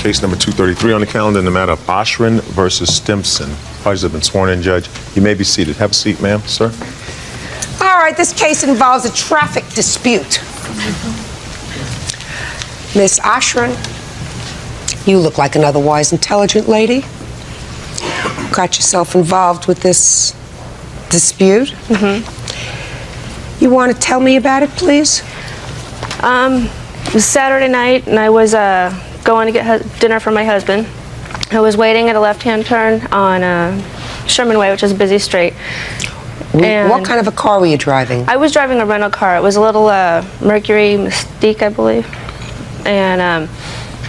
case number 233 on the calendar in the matter of Oshrin versus Stimson. Parties have been sworn in, Judge. You may be seated. Have a seat, ma'am, sir. All right, this case involves a traffic dispute. Miss Oshrin, you look like an otherwise intelligent lady. Got yourself involved with this dispute. You want to tell me about it, please? It was Saturday night, and I was going to get dinner for my husband. I was waiting at a left-hand turn on Sherman Way, which is a busy street. And what kind of a car were you driving? I was driving a rental car. It was a little Mercury Mystique, I believe. And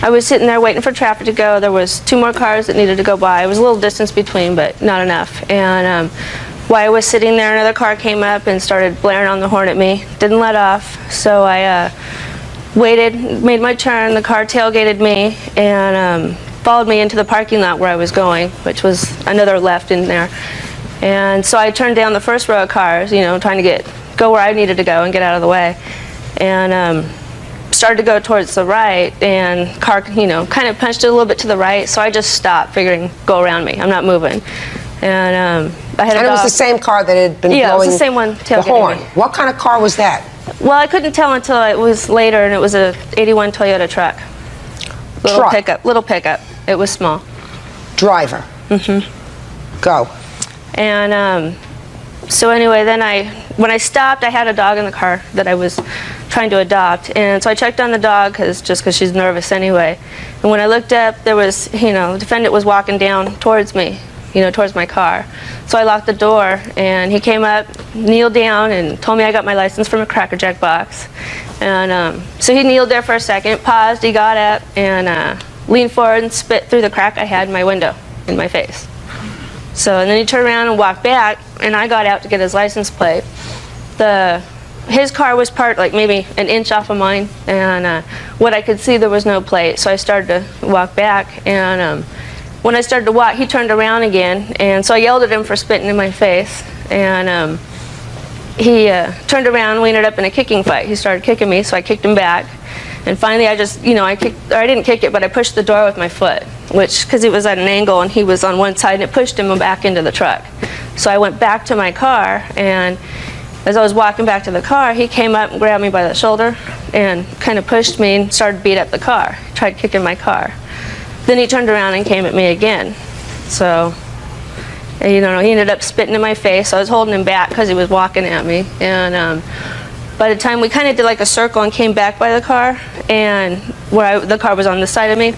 I was sitting there waiting for traffic to go. There was 2 more cars that needed to go by. It was a little distance between, but not enough. And while I was sitting there, another car came up and started blaring on the horn at me. Didn't let off, so I waited, made my turn. The car tailgated me and followed me into the parking lot where I was going, which was another left in there. And so I turned down the first row of cars, you know, trying to go where I needed to go and get out of the way. And started to go towards the right, and car, you know, kind of punched it a little bit to the right, so I just stopped, figuring, go around me, I'm not moving. And I had a dog. And it was the same car that had been yeah, blowing it was the same one the horn. me. What kind of car was that? Well, I couldn't tell until it was later, and it was a '81 Toyota truck. Little pickup. It was small. Driver. Go. And so anyway, then when I stopped, I had a dog in the car that I was trying to adopt, and so I checked on the dog just because she's nervous anyway. And when I looked up, there was, you know, the defendant was walking down towards me, you know, towards my car. So I locked the door, and he came up, kneeled down, and told me I got my license from a Cracker Jack box. And so he kneeled there for a second, paused, he got up, and leaned forward and spit through the crack I had in my window, in my face. So, and then he turned around and walked back, and I got out to get his license plate. His car was parked like maybe an inch off of mine, and what I could see, there was no plate. So I started to walk back, and when I started to walk, he turned around again, and so I yelled at him for spitting in my face, and he turned around, we ended up in a kicking fight. He started kicking me, so I kicked him back. And finally, I just, you know, I didn't kick it, but I pushed the door with my foot, because he was at an angle and he was on one side, and it pushed him back into the truck. So I went back to my car, and as I was walking back to the car, he came up and grabbed me by the shoulder and kind of pushed me and started to beat up the car, tried kicking my car. Then he turned around and came at me again. So, you know, he ended up spitting in my face. So I was holding him back because he was walking at me. And by the time we kind of did like a circle and came back by the car, and the car was on the side of me,